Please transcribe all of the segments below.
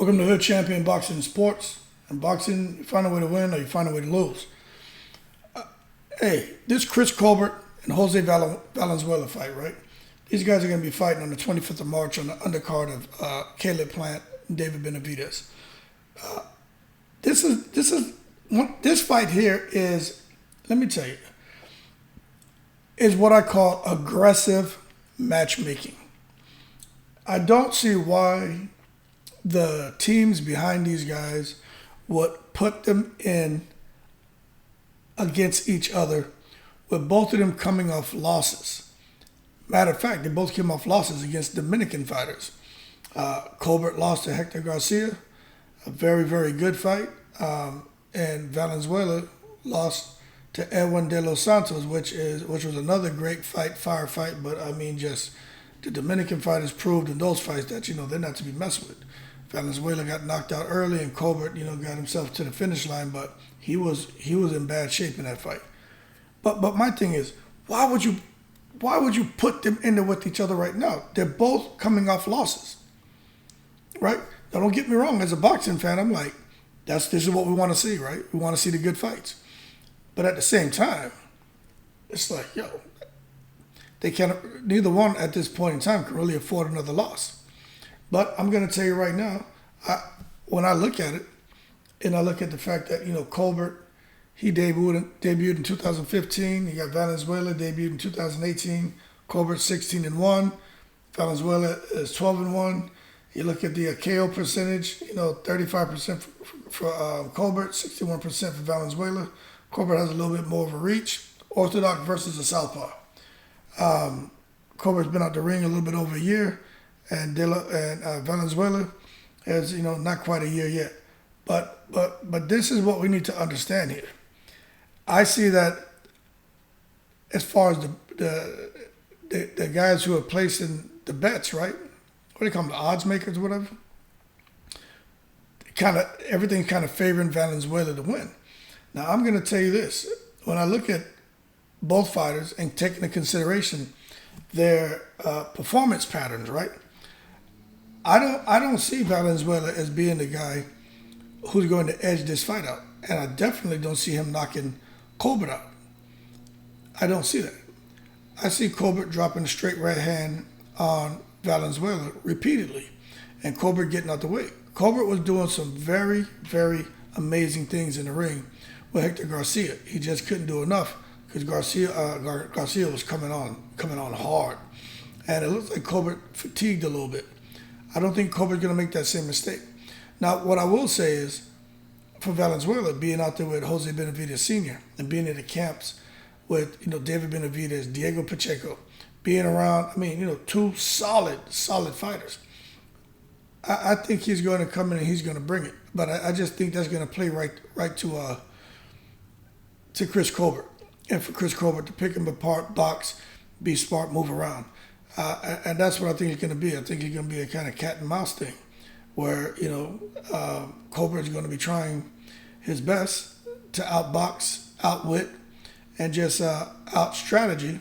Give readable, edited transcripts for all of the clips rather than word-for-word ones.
Welcome to Hood Champion Boxing Sports. In boxing, you find a way to win or you find a way to lose. Hey, this Chris Colbert and Jose Valenzuela fight, right? These guys are going to be fighting on the 25th of March on the undercard of Caleb Plant and David Benavidez. This fight here is, let me tell you, is what I call aggressive matchmaking. I don't see why the teams behind these guys would put them in against each other with both of them coming off losses. Matter of fact, they both came off losses against Dominican fighters. Colbert lost to Hector Garcia, a very, very good fight. And Valenzuela lost to Edwin De Los Santos, which was another great fire fight. But I mean, just the Dominican fighters proved in those fights that, they're not to be messed with. Valenzuela got knocked out early, and Colbert, got himself to the finish line, but he was in bad shape in that fight. But my thing is, why would you put them in there with each other right now? They're both coming off losses, right? Now, don't get me wrong. As a boxing fan, I'm like, this is what we want to see, right? We want to see the good fights. But at the same time, it's like, neither one at this point in time can really afford another loss. But I'm going to tell you right now, when I look at it, and I look at the fact that, Colbert, he debuted in 2015. You got Valenzuela, debuted in 2018. Colbert 16-1. Valenzuela is 12-1. You look at the KO percentage, 35% for Colbert, 61% for Valenzuela. Colbert has a little bit more of a reach. Orthodox versus a southpaw. Colbert's been out the ring a little bit over a year, and Valenzuela has, not quite a year yet. But this is what we need to understand here. I see that as far as the guys who are placing the bets, right? What do they call them, the odds makers or whatever? Everything kind of favoring Valenzuela to win. Now, I'm going to tell you this. When I look at both fighters and take into consideration their performance patterns, right? I don't see Valenzuela as being the guy who's going to edge this fight out. And I definitely don't see him knocking Colbert out. I don't see that. I see Colbert dropping a straight right hand on Valenzuela repeatedly, and Colbert getting out the way. Colbert was doing some very, very amazing things in the ring with Hector Garcia. He just couldn't do enough because Garcia was coming on hard, and it looks like Colbert fatigued a little bit. I don't think Colbert's going to make that same mistake. Now, what I will say is, for Valenzuela, being out there with Jose Benavidez Sr. and being in the camps with David Benavidez, Diego Pacheco, being around, two solid fighters. I think he's going to come in and he's going to bring it. But I just think that's going to play right to Chris Colbert. And for Chris Colbert to pick him apart, box, be smart, move around. And that's what I think it's going to be. I think it's going to be a kind of cat and mouse thing where, Colbert is going to be trying his best to outbox, outwit, and just out-strategy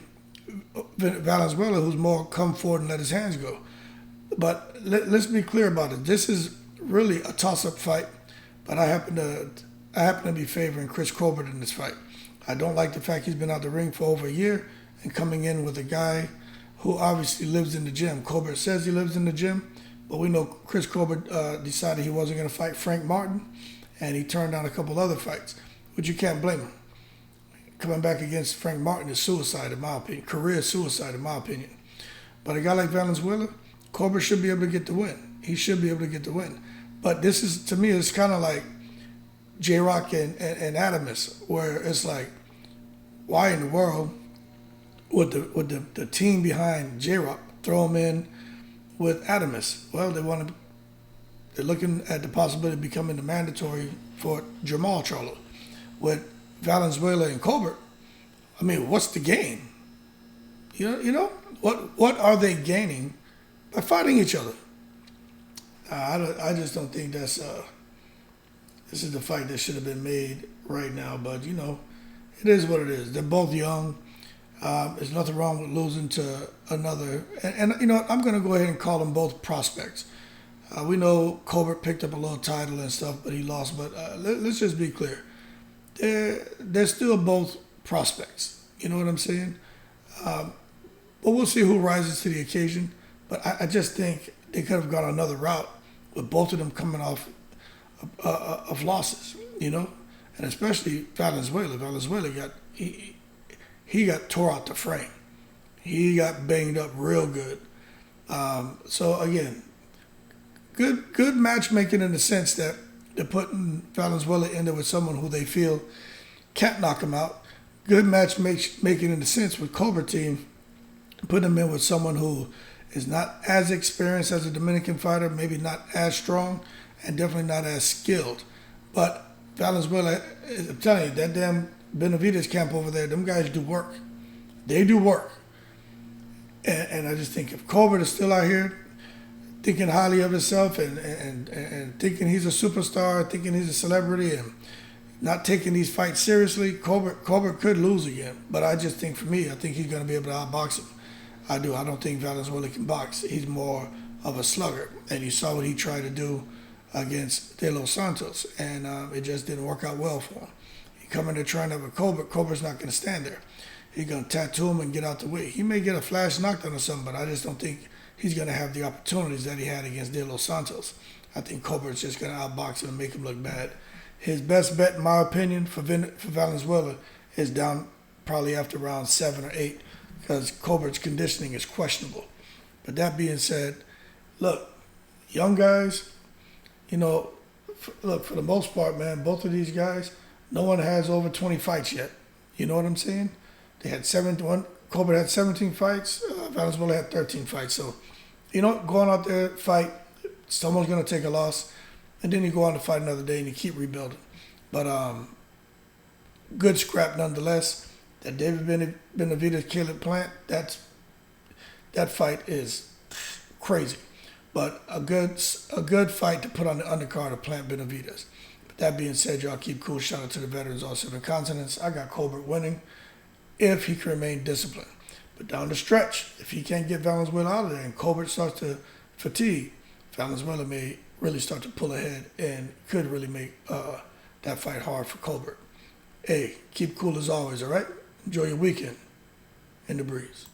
Valenzuela, who's more come forward and let his hands go. But let's be clear about it. This is really a toss-up fight, but I happen to be favoring Chris Colbert in this fight. I don't like the fact he's been out the ring for over a year and coming in with a guy who obviously lives in the gym. Colbert says he lives in the gym, but we know Chris Colbert decided he wasn't going to fight Frank Martin, and he turned down a couple other fights, which you can't blame him. Coming back against Frank Martin is suicide, in my opinion. Career suicide, in my opinion. But a guy like Valenzuela, Colbert should be able to get the win. He should be able to get the win. But this is, to me, it's kind of like J-Rock and Adamus, where it's like, why in the world would the team behind J-Rock throw him in with Adamus? Well, they're looking at the possibility of becoming the mandatory for Jamal Charlo. With Valenzuela and Colbert, what's the gain? What are they gaining by fighting each other? I just don't think this is the fight that should have been made right now. But it is what it is. They're both young. There's nothing wrong with losing to another. And I'm going to go ahead and call them both prospects. We know Colbert picked up a little title and stuff, but he lost. But let's just be clear. They're still both prospects. You know what I'm saying? But we'll see who rises to the occasion. But I just think they could have gone another route with both of them coming off of losses, you know? And especially Valenzuela. Valenzuela he got tore out the frame. He got banged up real good. So again, good matchmaking in the sense that they're putting Valenzuela in there with someone who they feel can't knock him out. Good matchmaking in the sense with Colbert team, putting him in with someone who is not as experienced as a Dominican fighter, maybe not as strong, and definitely not as skilled. But Valenzuela, I'm telling you, that damn Benavidez camp over there, them guys do work. They do work. And I just think if Colbert is still out here thinking highly of himself and thinking he's a superstar, thinking he's a celebrity, and not taking these fights seriously, Colbert could lose again. But I just think, for me, I think he's going to be able to outbox him. I do. I don't think Valenzuela can box. He's more of a slugger. And you saw what he tried to do against De Los Santos, and it just didn't work out well for him. He come in there trying to have a Colbert. Colbert's not going to stand there. He's going to tattoo him and get out the way. He may get a flash knockdown or something, but I just don't think he's going to have the opportunities that he had against De Los Santos. I think Colbert's just going to outbox him and make him look bad. His best bet, in my opinion, for Valenzuela is down probably after round 7 or 8 because Colbert's conditioning is questionable. But that being said, look, young guys, you know, for the most part, man, both of these guys, no one has over 20 fights yet. You know what I'm saying? They had Colbert had 17 fights. Valenzuela had 13 fights. So, you know, going out there, fight, someone's going to take a loss, and then you go on to fight another day and you keep rebuilding. But good scrap nonetheless. That David Benavidez, Caleb Plant, that fight is crazy. But a good fight to put on the undercard of Plant Benavidez. But that being said, y'all keep cool. Shout out to the veterans all 7 continents. I got Colbert winning if he can remain disciplined. But down the stretch, if he can't get Valenzuela out of there and Colbert starts to fatigue, Valenzuela may really start to pull ahead and could really make that fight hard for Colbert. Hey, keep cool as always, all right? Enjoy your weekend in the breeze.